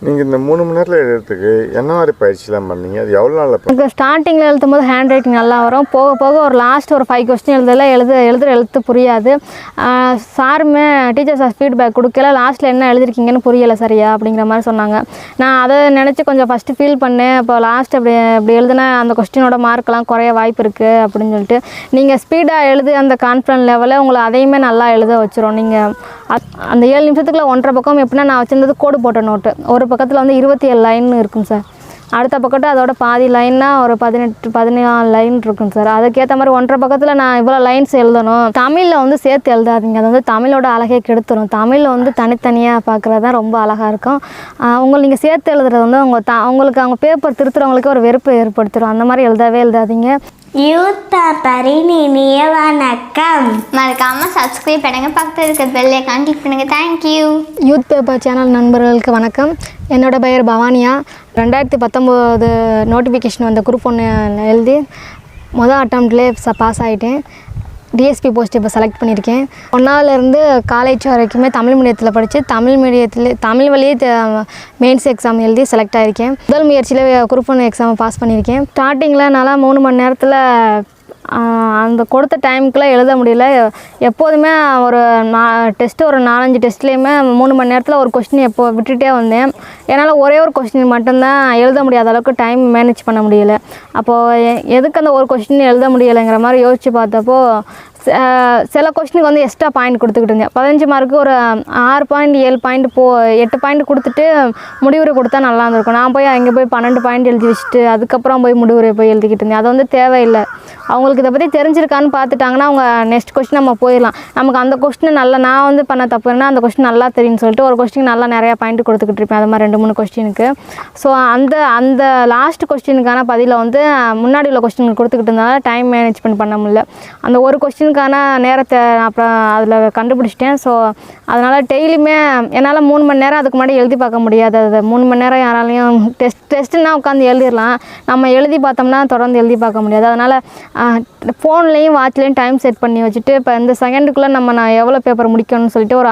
நீங்கள் இந்த 3 மணி நேரத்தில் எழுதுறதுக்கு என்ன மாதிரி பயிற்சிலாம் பண்ணீங்க? அது எவ்வளோ நாளில் எனக்கு ஸ்டார்டிங்கில் எழுதும்போது ஹேண்ட் ரைட்டிங் நல்லா வரும். போக போக ஒரு லாஸ்ட் ஒரு 5 கொஸ்டின் எழுதுகிற எழுத்து புரியாது. சாருமே டீச்சர்ஸ் ஃபீட்பேக் கொடுக்கல, லாஸ்ட்டில் என்ன எழுதிருக்கீங்கன்னு புரியலை சரியா அப்படிங்கிற மாதிரி சொன்னாங்க. நான் அதை நினச்சி கொஞ்சம் ஃபஸ்ட்டு ஃபீல் பண்ணேன். இப்போ லாஸ்ட் அப்படி எழுதுனா அந்த கொஸ்டினோட மார்க்கெலாம் குறைய வாய்ப்பு இருக்குது அப்படின்னு சொல்லிட்டு, நீங்கள் ஸ்பீடாக எழுது அந்த கான்ஃபிடன்ஸ் லெவலில் உங்களை அதையுமே நல்லா எழுத வச்சிரும். நீங்கள் அந்த 7 நிமிஷத்துக்குள்ள 1.5 பக்கம் எப்படின்னா, நான் வச்சிருந்தது கோடு போட்ட நோட்டு, ஒரு பக்கத்தில் வந்து 27 லைன் இருக்கும் சார். அடுத்த பக்கத்து அதோட பாதி லைன்னா ஒரு 14 லைன் இருக்கும் சார். அதுக்கேற்ற மாதிரி 1.5 பக்கத்தில் நான் இவ்வளோ லைன்ஸ் எழுதணும். தமிழில் வந்து சேர்த்து எழுதாதீங்க, அது வந்து தமிழோட அழகே கெடுத்துரும். தமிழில் வந்து தனித்தனியாக பார்க்குறது தான் ரொம்ப அழகாக இருக்கும். நீங்கள் சேர்த்து எழுதுறது வந்து உங்களுக்கு அவங்க பேப்பர் திருத்துறவங்களுக்கு ஒரு வெறுப்பு ஏற்படுத்திடும். அந்த மாதிரி எழுதாதீங்க. யூத் பேப்பரின் இனிய வணக்கம். மறக்காமல் சப்ஸ்கிரைப் பண்ணுங்க, பக்கத்தில் இருக்கிற பெல் ஐகான் கிளிக் பண்ணுங்கள். தேங்க்யூ. யூத் பேப்பர் சேனல் நண்பர்களுக்கு வணக்கம். என்னோட பெயர் பவானியா. 2019 நோட்டிஃபிகேஷன் வந்த குரூப் 1 எழுதி மொதல் அட்டம்ப்ட்லேயே பாஸ் ஆகிட்டேன். டிஎஸ்பி போஸ்ட் இப்போ செலக்ட் பண்ணியிருக்கேன். 1ஆவதுலேருந்து காலேஜ் வரைக்குமே தமிழ் மீடியத்தில் படித்து தமிழ் வழியே மெயின்ஸ் எக்ஸாம் எழுதி செலக்ட் ஆகியிருக்கேன். முதல் முயற்சியில் குரூப் 1 எக்ஸாம் பாஸ் பண்ணியிருக்கேன். ஸ்டார்டிங்கில் நல்லா 3 மணி நேரத்தில் அந்த கொடுத்த டைமுக்குள்ளே எழுத முடியல. எப்போதுமே ஒரு டெஸ்ட்டு ஒரு 4-5 டெஸ்ட்லேயுமே 3 மணி நேரத்தில் ஒரு கொஸ்டின் விட்டுகிட்டே வந்தேன். என்னால் ஒரே ஒரு கொஸ்டின் மட்டும்தான் எழுத முடியாத அளவுக்கு டைம் மேனேஜ் பண்ண முடியலை. அப்போது எதுக்கு அந்த ஒரு கொஸ்டின் எழுத முடியலைங்கிற மாதிரி யோசித்து பார்த்தப்போ, சில கொஸ்டினுக்கு வந்து எக்ஸ்ட்ரா பாயிண்ட் கொடுத்துக்கிட்டு இருந்தேன். 15 மார்க்கு ஒரு 6 பாயிண்ட் 7 பாயிண்ட் 8 பாயிண்ட் கொடுத்துட்டு முடிவுரை கொடுத்தா நல்லா இருந்திருக்கும். நான் போய் அங்கே போய் 12 பாயிண்ட் எழுதி வச்சுட்டு அதுக்கப்புறம் போய் முடிவுரை எழுதிக்கிட்டு இருந்தேன். அது வந்து தேவையில்லை. அவங்களுக்கு இதை பற்றி தெரிஞ்சிருக்கான்னு பார்த்துட்டாங்கன்னா அவங்க நெக்ஸ்ட் கொஸ்டின் நம்ம போயிடலாம். நமக்கு அந்த கொஸ்டின் நல்லா, நான் வந்து பண்ண தப்புன்னா அந்த கொஸ்டின் நல்லா தெரியும்னு சொல்லிட்டு ஒரு கொஸ்டின் நல்லா நிறையா பாயிண்ட் கொடுத்துக்கிட்டு இருப்பேன். அது மாதிரி 2-3 கொஸ்டினுக்கு. ஸோ அந்த லாஸ்ட் கொஸ்டினுக்கான பதிலை வந்து முன்னாடி உள்ள கொஸ்டின் கொடுத்துக்கிட்டு இருந்தாலும் டைம் மேனேஜ்மெண்ட் பண்ண முடியல. அந்த ஒரு கொஸ்டினுக்கான நேரத்தை அப்புறம் அதில் கண்டுபிடிச்சிட்டேன். ஸோ அதனால் டெய்லியுமே என்னால் 3 மணி நேரம் அதுக்கு முன்னாடி எழுதி பார்க்க முடியாது. அது 3 மணி நேரம் யாராலையும் டெஸ்ட்டுன்னா உட்காந்து எழுதிடலாம், நம்ம எழுதி பார்த்தோம்னா தொடர்ந்து எழுதி பார்க்க முடியாது. அதனால் ஃபோன்லேயும் வாட்ச்லேயும் டைம் செட் பண்ணி வச்சுட்டு இப்போ இந்த செகண்டுக்குள்ளே நான் எவ்வளோ பேப்பர் முடிக்கணும்னு சொல்லிட்டு ஒரு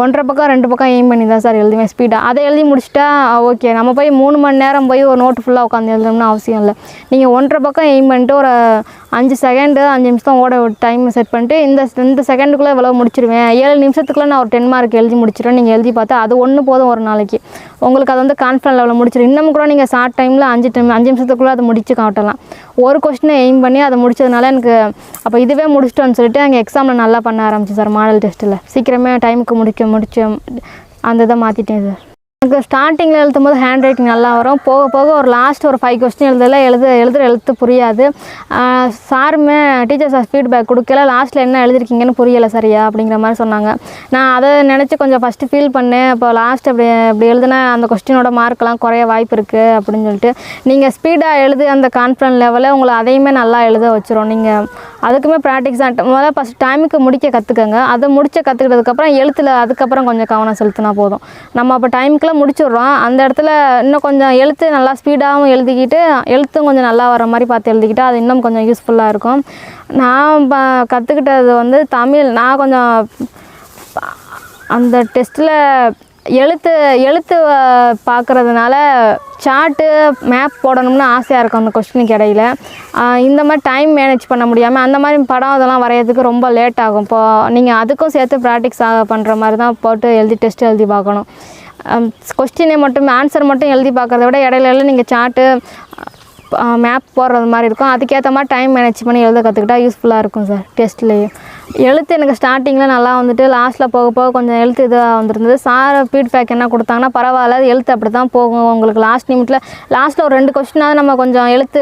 1.5 பக்கம் 2 பக்கம் எய்ம் பண்ணி தான் சார் எழுதுவேன் ஸ்பீடாக. அதை எழுதி முடிச்சிட்டா ஓகே. நம்ம போய் 3 மணி நேரம் போய் ஒரு நோட்டு ஃபுல்லாக உட்காந்து எழுதணும்னு அவசியம் இல்லை. நீங்கள் 1.5 பக்கம் எய்ம் பண்ணிட்டு ஒரு 5 செகண்டு 5 நிமிஷம் ஓட டைம் செட் பண்ணிட்டு இந்த செகண்டுக்குள்ளே இவ்வளோ முடிச்சிடுவேன், 7 நிமிஷத்துக்குள்ளே நான் ஒரு 10 மார்க் எழுதி முடிச்சிடுவேன். நீங்கள் எழுதி பார்த்தா அது ஒன்று போதும் ஒரு நாளைக்கு. உங்களுக்கு அது வந்து கான்ஃபிடன்ஸ் லெவலில் முடிச்சிடும். இன்னும் கூட நீங்கள் ஷார்ட் டைமில் 5 நிமிஷத்துக்குள்ளே அதை முடிச்சு காட்டலாம். ஒரு கொஸ்டினை எய்ம் பண்ணி அதை முடிச்சதுனால எனக்கு அப்போ இதுவே முடிச்சிட்டோன்னு சொல்லிட்டு அங்கே எக்ஸாமில் நல்லா பண்ண ஆரம்பிச்சு சார். மாடல் டெஸ்ட்டில் சீக்கிரமே டைமுக்கு முடிச்சு அந்த இதை மாற்றிட்டேன் சார். எனக்கு ஸ்டார்டிங்கில் எழுதும்போது ஹேண்ட் ரைட்டிங் நல்லா வரும். போக போக ஒரு லாஸ்ட் ஒரு 5 கொஸ்டின் எழுதுகிற எழுத்து புரியாது. சாருமே டீச்சர்ஸ் ஃபீட்பேக் கொடுக்கல, லாஸ்ட்டில் என்ன எழுதிருக்கீங்கன்னு புரியலை சரியா அப்படிங்கிற மாதிரி சொன்னாங்க. நான் அதை நினச்சி கொஞ்சம் ஃபஸ்ட்டு ஃபீல் பண்ணேன். இப்போ லாஸ்ட் அப்படி எழுதுனா அந்த கொஸ்டினோட மார்க்கெலாம் குறைய வாய்ப்பு இருக்குது அப்படின்னு சொல்லிட்டு, நீங்கள் ஸ்பீடாக எழுது அந்த கான்ஃபிடன்ஸ் லெவலில் உங்களை அதையுமே நல்லா எழுத வச்சிரும். நீங்கள் அதுக்குமே ப்ராக்டிஸ் முதல்ல ஃபஸ்ட் டைமுக்கு முடிக்க கற்றுக்கங்க. அதை கற்றுக்கிட்டதுக்கப்புறம் எழுத்தில் அதுக்கப்புறம் கொஞ்சம் கவனம் செலுத்தினா போதும். நம்ம அப்போ டைமுக்குள்ளே முடிச்சிடுறோம். அந்த இடத்துல இன்னும் கொஞ்சம் எழுத்து நல்லா ஸ்பீடாகவும் எழுதிக்கிட்டு எழுத்தும் கொஞ்சம் நல்லா வர மாதிரி பார்த்து எழுதிக்கிட்டு அது இன்னும் கொஞ்சம் யூஸ்ஃபுல்லாக இருக்கும். நான் கற்றுக்கிட்டது வந்து தமிழ். நான் கொஞ்சம் அந்த டெஸ்ட்டில் எழுத்து பார்க்குறதுனால சார்ட்டு மேப் போடணும்னு ஆசையாக இருக்கும் அந்த கொஸ்டினுக்கு இடையில. இந்த மாதிரி டைம் மேனேஜ் பண்ண முடியாமல் அந்த மாதிரி படம் அதெல்லாம் வரைகிறதுக்கு ரொம்ப லேட் ஆகும். இப்போது நீங்கள் அதுக்கும் சேர்த்து ப்ராக்டிஸ் பண்ணுற மாதிரி தான் போட்டு டெஸ்ட் எழுதி பார்க்கணும். கொஸ்டினை மட்டும் ஆன்சர் மட்டும் எழுதி பார்க்குறத விட இடையில நீங்கள் சார்ட்டு மேப் போடுறது மாதிரி இருக்கும். அதுக்கேற்ற மாதிரி டைம் மேனேஜ் பண்ணி எழுத கற்றுக்கிட்டா யூஸ்ஃபுல்லாக இருக்கும் சார் டெஸ்ட்லேயே. எழுத்து எனக்கு ஸ்டார்டிங்கில் நல்லா வந்துட்டு லாஸ்ட்டில் போக போக கொஞ்சம் எழுத்து இதாக வந்துருந்தது. சார் ஃபீட்பேக் என்ன கொடுத்தாங்கன்னா, பரவாயில்ல எழுத்து அப்படி தான் போகும் உங்களுக்கு லாஸ்ட்டில் ஒரு 2 கொஸ்டினாவது நம்ம கொஞ்சம் எழுத்து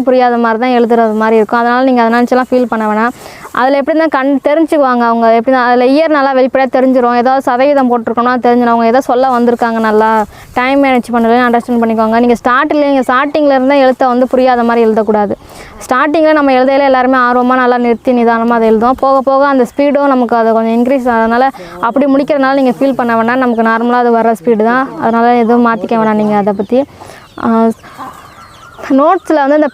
புரியாத மாதிரி தான் எழுதுறது மாதிரி இருக்கும். அதனால் நீங்கள் அதை நினச்செல்லாம் ஃபீல் பண்ண வேணாம். அதில் எப்படி தான் தெரிஞ்சுக்குவாங்க அவங்க. எப்படி தான் அதில் இயர் நல்லா வெளிப்படையாக தெரிஞ்சிடும். ஏதாவது சதவீதம் போட்டிருக்கோம்னா தெரிஞ்சிடும். அவங்க எதோ சொல்ல வந்திருக்காங்க, நல்லா டைம் மேனேஜ் பண்ணுறதுன்னு அண்டர்ஸ்டாண்ட் பண்ணிக்குவாங்க. நீங்கள் ஸ்டார்டிங்கில் இருந்தால் எழுத்தை வந்து புரியாத மாதிரி எழுதக்கூடாது. ஸ்டார்டிங்கில் நம்ம எழுதையில எல்லாருமே ஆர்வமாக நல்லா நிறுத்தி நிதானமாக அதை எழுதுவோம். போக போக அந்த ஸ்பீடும் நமக்கு அது கொஞ்சம் இன்க்ரீஸ் ஆகிறதுனால அப்படி முடிக்கிறதுனால நீங்கள் ஃபீல் பண்ண வேண்டாம். நமக்கு நார்மலாக அது வர ஸ்பீடு தான். அதனால் எதுவும் மாற்றிக்க வேணாம் நீங்கள் அதை பற்றி. நோட்ஸில் வந்து இந்த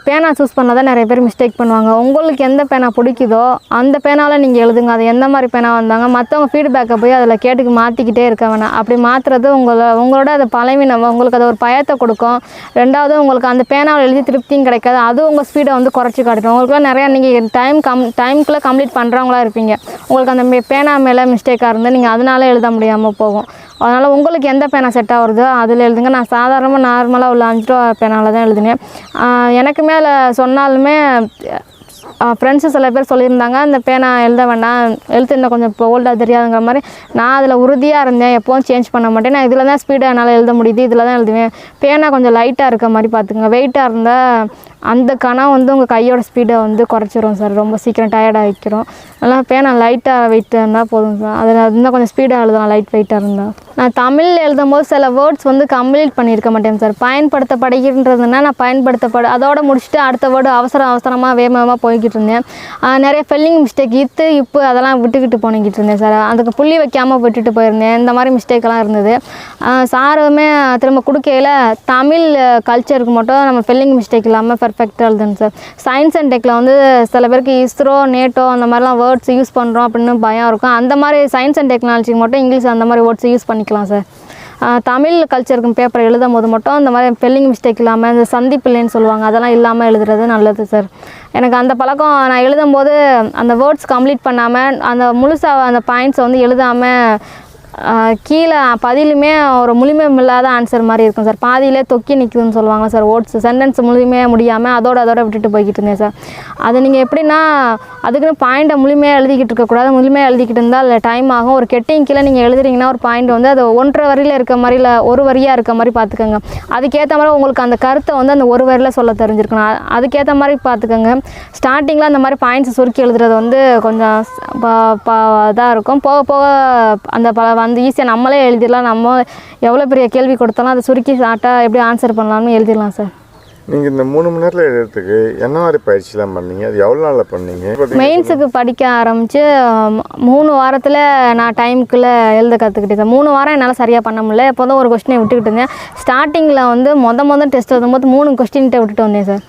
பேனா சூஸ் பண்ணால் தான் நிறைய பேர் மிஸ்டேக் பண்ணுவாங்க. உங்களுக்கு எந்த பேனா பிடிக்குதோ அந்த பேனாவில் நீங்கள் எழுதுங்க. அது எந்த மாதிரி பேனா வந்தாங்க மற்றவங்க ஃபீட்பேக்கை போய் அதில் கேட்டுக்கு மாற்றிக்கிட்டே இருக்க வேணாம். அப்படி மாற்றுறது உங்களோட அது பலவீனம், உங்களுக்கு அது ஒரு பயத்தை கொடுக்கும். ரெண்டாவது உங்களுக்கு அந்த பேனாவில் எழுதி திருப்தியும் கிடைக்காது. அது உங்கள் ஸ்பீடை வந்து குறைச்சி காட்டும். உங்களுக்குலாம் நிறையா நீங்கள் டைம்குள்ளே கம்ப்ளீட் பண்ணுறவங்களா இருப்பீங்க. உங்களுக்கு அந்த பேனா மேலே மிஸ்டேக்காக இருந்தால் நீங்கள் அதனால எழுத முடியாமல் போகும். அதனால் உங்களுக்கு எந்த பேனா செட் ஆகுறதோ அதில் எழுதுங்க. நான் சாதாரணமாக நார்மலாக உள்ள 5 ரூபா பேனாவில் தான் எழுதினேன். எனக்கு மேலே சொன்னாலுமே ஃப்ரெண்ட்ஸு சில பேர் சொல்லியிருந்தாங்க அந்த பேனா எழுத வேண்டாம், எழுத்து இன்னும் கொஞ்சம் இப்போ ஓல்டாக தெரியாதுங்கிற மாதிரி. நான் அதில் உறுதியாக இருந்தேன், எப்போவும் சேஞ்ச் பண்ண மாட்டேன். நான் இதில் தான் ஸ்பீடாக என்னால் எழுத முடியுது, இதில் தான் எழுதுவேன். பேனா கொஞ்சம் லைட்டாக இருக்க மாதிரி பார்த்துங்க. வெயிட்டாக இருந்தால் அந்த கணம் வந்து உங்கள் கையோட ஸ்பீடை வந்து குறைச்சிரும் சார், ரொம்ப சீக்கிரம் டயர்டாக வைக்கிறோம். அதனால் பேனா லைட்டாக வெயிட்டாக இருந்தால் போதும் சார். அதில் இன்னும் கொஞ்சம் ஸ்பீடாக எழுதலாம் லைட் வெயிட்டாக இருந்தால். நான் தமிழ் எழுதும் போது சில வேர்ட்ஸ் வந்து கம்ப்ளீட் பண்ணியிருக்க மாட்டேன் சார். பயன்படுத்தப்படுகின்றதுன்னா நான் அதோட முடிச்சுட்டு அடுத்த வேர்டு அவசரமாக வேகமாக போய்கிட்டு இருந்தேன். நிறைய ஸ்பெல்லிங் மிஸ்டேக் இப்போ அதெல்லாம் விட்டுக்கிட்டு போனிக்கிட்டு இருந்தேன் சார். அதுக்கு புள்ளி வைக்காமல் விட்டுட்டு போயிருந்தேன். இந்த மாதிரி மிஸ்டேக்கெல்லாம் இருந்தது. சாருமே திரும்ப கொடுக்கையில் தமிழ் கல்ச்சருக்கு மட்டும் நம்ம ஸ்பெல்லிங் மிஸ்டேக் இல்லாமல் பெர்ஃபெக்டாக எழுதுங்க சார். சயின்ஸ் அண்ட் டெக்கில் வந்து சில பேருக்கு இஸ்ரோ, நேட்டோ அந்த மாதிரிலாம் வேர்ட்ஸ் யூஸ் பண்ணுறோம் அப்படின்னு பயம் இருக்கும். அந்த மாதிரி சயின்ஸ் அண்ட் டெக்னாலஜிக்கு மட்டும் இங்கிலீஷ் அந்த மாதிரி வேர்ட்ஸ் யூஸ் பண்ணிக்கலாம் சார். தமிழ் கல்ச்சருக்கு பேப்பர் எழுதும் போது மட்டும் இந்த மாதிரி ஸ்பெல்லிங் மிஸ்டேக் இல்லாமல், இந்த சந்திப்பில்லைன்னு சொல்லுவாங்க, அதெல்லாம் இல்லாமல் எழுதுறது நல்லது சார். எனக்கு அந்த பழக்கம், நான் எழுதும்போது அந்த வேர்ட்ஸ் கம்ப்ளீட் பண்ணாமல் அந்த முழுசாக அந்த பாயிண்ட்ஸை வந்து எழுதாமல் கீழே பதிலுமே ஒரு முழுமையும் இல்லாத ஆன்சர் மாதிரி இருக்கும் சார். பாதியிலே தொக்கி நிற்குதுன்னு சொல்லுவாங்க சார். வேர்ட்ஸ் சென்டென்ஸ் முழுமையாக முடியாமல் அதோட விட்டுட்டு போய்கிட்டு இருந்தேன் சார். அது நீங்கள் எப்படின்னா அதுக்குன்னு பாயிண்ட்டை முழுமையாக எழுதிக்கிட்டு இருக்கக்கூடாது. முழுமையாக எழுதிக்கிட்டு இருந்தால் அதில் டைம் ஆகும். ஒரு கெட்டிங் கீழே நீங்கள் எழுதுறீங்கன்னா ஒரு பாயிண்ட் வந்து அது 1.5 வரியில் இருக்க மாதிரி இல்லை 1 வரியாக இருக்க மாதிரி பார்த்துக்கோங்க. அதுக்கேற்ற மாதிரி உங்களுக்கு அந்த கருத்தை வந்து அந்த 1 வரியில் சொல்ல தெரிஞ்சிருக்கணும். அதுக்கேற்ற மாதிரி பார்த்துக்கோங்க. ஸ்டார்டிங்கில் அந்த மாதிரி பாயிண்ட்ஸை சுருக்கி எழுதுறது வந்து கொஞ்சம் இதாக இருக்கும். போக போக அந்த வந்து ஈஸியாக நம்மளே எழுதிடலாம். நம்ம எவ்வளோ பெரிய கேள்வி கொடுத்தாலும் அதை சுருக்கி ஷார்ட்டாக எப்படி ஆன்சர் பண்ணலாம்னு எழுதிடலாம் சார். நீங்கள் இந்த 3 மணி நேரத்தில் எழுதுறதுக்கு என்ன மாதிரி பயிற்சிலாம் பண்ணீங்க? அது எவ்வளோ நாளில் பண்ணீங்க? மெயின்ஸுக்கு படிக்க ஆரம்பித்து 3 வாரத்தில் நான் டைமுக்குள்ளே எழுத கற்றுக்கிட்டேன் சார். 3 வாரம் என்னால் சரியாக பண்ண முடியல. எப்போதும் ஒரு கொஸ்டினை விட்டுக்கிட்டு இருந்தேன். ஸ்டார்டிங்கில் வந்து மொதல் டெஸ்ட் எழுதும்போது 3 கொஸ்டின்கிட்ட விட்டுட்டு வந்தேன் சார்.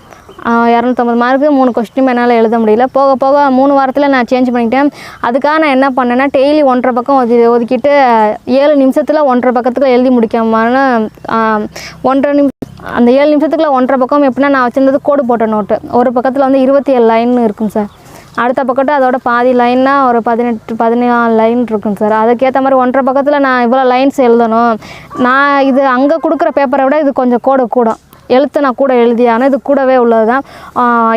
250 மார்க்கு 3 கொஸ்டின் என்னால் எழுத முடியல. போக போக 3 வாரத்தில் நான் சேஞ்ச் பண்ணிக்கிட்டேன். அதுக்காக நான் என்ன பண்ணேன்னா டெய்லி 1.5 பக்கம் ஒதுக்கிட்டு 7 நிமிஷத்தில் 1.5 பக்கத்துக்கு எழுதி முடிக்காமல் 1.5 நிமிஷம் அந்த 7 நிமிஷத்துக்குள்ள 1.5 பக்கம் எப்படின்னா நான் வச்சுருந்தது கோடு போட்ட நோட்டு. ஒரு பக்கத்தில் வந்து 27 லைன் இருக்கும் சார். அடுத்த பக்கத்து அதோட பாதி லைன்னா ஒரு 14 லைன் இருக்கும் சார். அதுக்கேற்ற மாதிரி 1.5 பக்கத்தில் நான் இவ்வளோ லைன்ஸ் எழுதணும். நான் இது அங்கே கொடுக்குற பேப்பரை விட இது கொஞ்சம் கூட எழுத்து நான் கூட எழுதியானோ இது கூடவே உள்ளது தான்.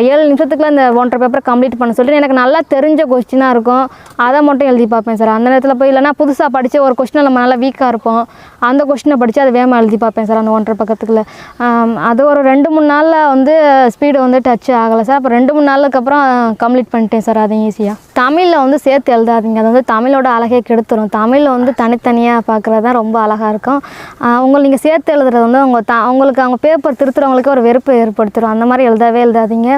7 நிமிஷத்துக்குள்ள இந்த 1.5 பேப்பரை கம்ப்ளீட் பண்ண சொல்லிட்டு எனக்கு நல்லா தெரிஞ்ச கொஸ்டினாக இருக்கும். அதை மட்டும் எழுதி பார்ப்பேன் சார். அந்த நேரத்தில் போய் இல்லைனா புதுசாக படித்து ஒரு கொஸ்டினை நம்ம நல்லா வீக்காக இருப்போம், அந்த கொஸ்டினை படித்து அதை வேகமாக எழுதி பார்ப்பேன் சார் அந்த 1.5 பக்கத்துக்குள்ள. அது ஒரு 2-3 நாளில் வந்து ஸ்பீடு வந்து டச் ஆகலை சார். அப்போ 2-3 நாளுக்கு அப்புறம் கம்ப்ளீட் பண்ணிட்டேன் சார். அது ஈஸியாக. தமிழில் வந்து சேர்த்து எழுதாதீங்க. அது வந்து தமிழோட அழகே கெடுத்துரும். தமிழில் வந்து தனித்தனியாக பார்க்குறது தான் ரொம்ப அழகாக இருக்கும். நீங்கள் சேர்த்து எழுதுறது வந்து உங்களுக்கு அவங்க பேப்பர் திருத்துறவங்களுக்கு ஒரு வெறுப்பு ஏற்படுத்திடும். அந்த மாதிரி எழுதாதீங்க.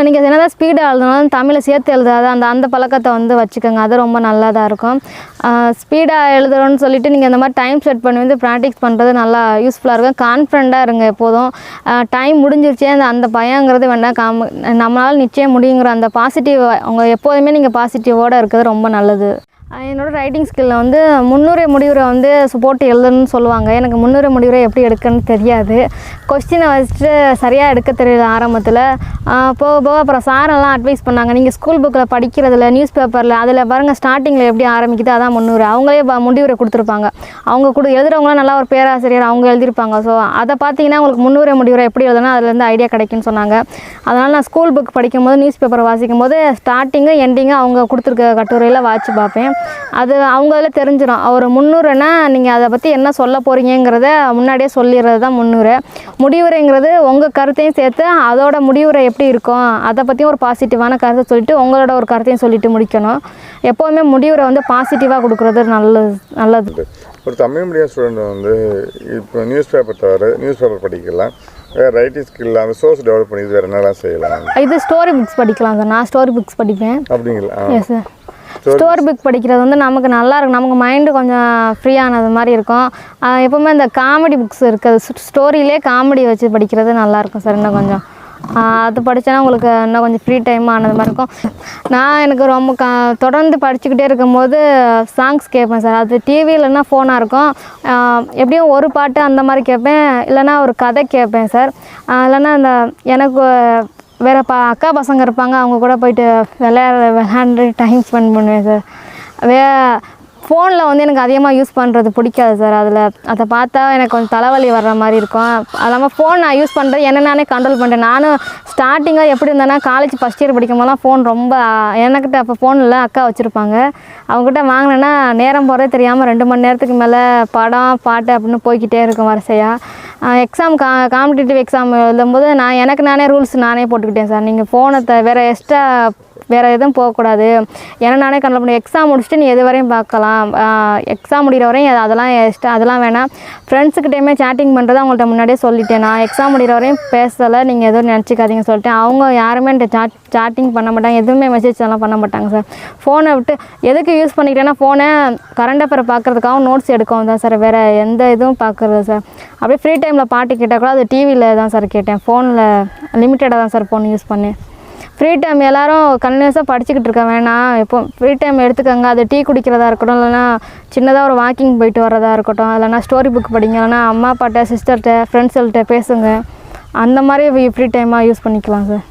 நீங்கள் என்னதான் ஸ்பீடாக எழுதினாலும் தமிழை சேர்த்து எழுதாத அந்த பழக்கத்தை வந்து வச்சுக்கோங்க. அது ரொம்ப நல்லதாக இருக்கும். ஸ்பீடாக எழுதுறோன்னு சொல்லிட்டு நீங்கள் இந்த மாதிரி டைம் செட் பண்ணி வந்து ப்ராக்டிஸ் பண்ணுறது நல்லா யூஸ்ஃபுல்லாக இருக்கும். கான்ஃபிடண்ட்டாக இருங்க எப்போதும். டைம் முடிஞ்சிருச்சே அந்த பயங்கிறது வேண்டாம். நம்மளால் நிச்சயம் முடியுங்கிற அந்த பாசிட்டிவ் அவங்க எப்போதுமே நீங்கள் பாசிட்டிவோடு இருக்கிறது ரொம்ப நல்லது. என்னோடய ரைட்டிங் ஸ்கில்லில் வந்து முன்னுரை முடிவுரை வந்து போட்டு எழுதணும்னு சொல்லுவாங்க. எனக்கு முன்னுரை முடிவுரை எப்படி எடுக்கணும்னு தெரியாது. கொஸ்டினை வச்சுட்டு சரியாக எடுக்க தெரியல ஆரம்பத்தில். போக போக அப்புறம் சாரெல்லாம் அட்வைஸ் பண்ணாங்க, நீங்கள் ஸ்கூல் புக்கில் படிக்கிறதுல நியூஸ் பேப்பரில் அதில் பாருங்கள் ஸ்டார்டிங்கில் எப்படி ஆரம்பிக்குது அதான் முன்னுரை. அவங்களே முடிவுரை கொடுத்துருப்பாங்க. அவங்க எழுதுகிறவங்களாம் நல்லா ஒரு பேராசிரியர் அவங்க எழுதியிருப்பாங்க. ஸோ அதை பார்த்தீங்கன்னா உங்களுக்கு முன்னுரை முடிவுரை எப்படி எழுதணும் அதுலேருந்து ஐடியா கிடைக்குன்னு சொன்னாங்க. அதனால் நான் ஸ்கூல் புக் படிக்கும்போது நியூஸ் பேப்பரை வாசிக்கும் போது ஸ்டார்டிங்கு எண்டிங்கு அவங்க கொடுத்துருக்க கட்டுரையில் வாசி பார்ப்பேன். அது அவங்கள தெரிஞ்சிடும். ஒரு முன்னுரைனா நீங்கள் அதை பற்றி என்ன சொல்ல போகிறீங்கிறத முன்னாடியே சொல்லிடுறது தான் முன்னுரை. முடிவுரைங்கிறது உங்கள் கருத்தையும் சேர்த்து அதோட முடிவுரை எப்படி இருக்கும் அதை பற்றியும் ஒரு பாசிட்டிவான கருத்தை சொல்லிவிட்டு உங்களோட ஒரு கருத்தையும் சொல்லிவிட்டு முடிக்கணும். எப்போவுமே முடிவுரை வந்து பாசிட்டிவாக கொடுக்குறது நல்லது. ஒரு தமிழ் மீடியம் ஸ்டூடெண்ட் வந்து இப்போ நியூஸ் பேப்பர் படிக்கலாம், வேறு ரைட்டிங் ஸ்கில் அந்த சோர்ஸ் டெவலப் பண்ணி வேறு என்னெல்லாம் செய்யலாம்? இது ஸ்டோரி புக்ஸ் படிக்கலாம் சார். நான் ஸ்டோரி புக்ஸ் படிப்பேன். அப்படிங்களா? Yes sir. ஸ்டோரி புக் படிக்கிறது வந்து நமக்கு நல்லா இருக்கும், நமக்கு மைண்டு கொஞ்சம் ஃப்ரீயானது மாதிரி இருக்கும். எப்போவுமே இந்த காமெடி புக்ஸ் இருக்குது, ஸ்டோரியிலே காமெடி வச்சு படிக்கிறது நல்லாயிருக்கும் சார். இன்னும் கொஞ்சம் அது படித்தேன்னா உங்களுக்கு இன்னும் கொஞ்சம் ஃப்ரீ டைம் ஆனது மாதிரி இருக்கும். நான் எனக்கு ரொம்ப தொடர்ந்து படிச்சுக்கிட்டே இருக்கும்போது சாங்ஸ் கேட்பேன் சார். அது டிவி இல்லைன்னா ஃபோனாக இருக்கும். எப்படியும் ஒரு பாட்டு அந்த மாதிரி கேட்பேன், இல்லைன்னா ஒரு கதை கேட்பேன் சார். இல்லைன்னா இந்த எனக்கு வேறு அக்கா பசங்க இருப்பாங்க, அவங்க கூட போயிட்டு விளையாண்டு டைம் ஸ்பெண்ட் பண்ணுவேன் சார். ஃபோனில் வந்து எனக்கு அதிகமாக யூஸ் பண்ணுறது பிடிக்காது சார். அதை பார்த்தா எனக்கு கொஞ்சம் தலைவலி வர்ற மாதிரி இருக்கும். அது இல்லாமல் ஃபோன் நான் யூஸ் பண்ணுறது என்ன நானே கண்ட்ரோல் பண்ணுறேன். நானும் ஸ்டார்டிங்காக எப்படி இருந்தேன்னா, காலேஜ் ஃபஸ்ட் இயர் படிக்கும் போதெல்லாம் ஃபோன் ரொம்ப எனக்கிட்ட அப்போ ஃபோன் இல்லை, அக்கா வச்சுருப்பாங்க. அவங்ககிட்ட வாங்கினேன்னா நேரம் போகிறதே தெரியாமல் 2 மணி நேரத்துக்கு மேலே படம் பாட்டு அப்படின்னு போய்கிட்டே இருக்கும் வரிசையாக. எக்ஸாம் காம்படிட்டிவ் எக்ஸாம் எழுதும்போது எனக்கு நானே ரூல்ஸ் நானே போட்டுக்கிட்டேன் சார். நீங்கள் ஃபோனை வேறு எதுவும் போகக்கூடாது, ஏன்னா நானே கண்ட்ரோல் பண்ணி எக்ஸாம் முடிச்சுட்டு நீ எது வரையும் பார்க்கலாம், எக்ஸாம் முடிகிற வரையும் அதெல்லாம் வேணாம். ஃப்ரெண்ட்ஸுக்கிட்டேயுமே சேட்டிங் பண்ணுறது அவங்கள்ட்ட முன்னாடியே சொல்லிட்டேன். நான் எக்ஸாம் முடிகிற வரையும் பேசலை, நீங்கள் எதுவும் நினச்சிக்காதீங்க சொல்லிட்டேன். அவங்க யாருமே என்கிட்ட சேட்டிங் பண்ண மாட்டாங்க, எதுவுமே மெசேஜ் எல்லாம் பண்ண மாட்டாங்க சார். ஃபோனை விட்டு எதுக்கு யூஸ் பண்ணிக்கிட்டேன்னா, ஃபோனை கரண்ட் அஃபேர் பார்க்குறதுக்காகவும் நோட்ஸ் எடுக்கவும் தான் சார், வேறு எந்த இதுவும் பார்க்குறது சார். அப்படியே ஃப்ரீ டைமில் பாட்டு கேட்டால் கூட அது டிவியில் தான் சார் கேட்டேன். ஃபோனில் லிமிட்டடாக தான் சார் ஃபோன் யூஸ் பண்ணேன். ஃப்ரீ டைம் எல்லோரும் கன்டினியூஸாக படிச்சுக்கிட்டு இருக்க வேணாம், எப்போ ஃப்ரீ டைம் எடுத்துக்கோங்க. அது டீ குடிக்கிறதா இருக்கட்டும், இல்லைனா சின்னதாக ஒரு வாக்கிங் போயிட்டு வரதா இருக்கட்டும், இல்லைனா ஸ்டோரி புக் படிங்க, இல்லைனா அம்மா அப்பாட்ட சிஸ்டர்கிட்ட ஃப்ரெண்ட்ஸ்கிட்ட பேசுங்க. அந்த மாதிரி ஃப்ரீ டைமாக யூஸ் பண்ணிக்கலாம் சார்.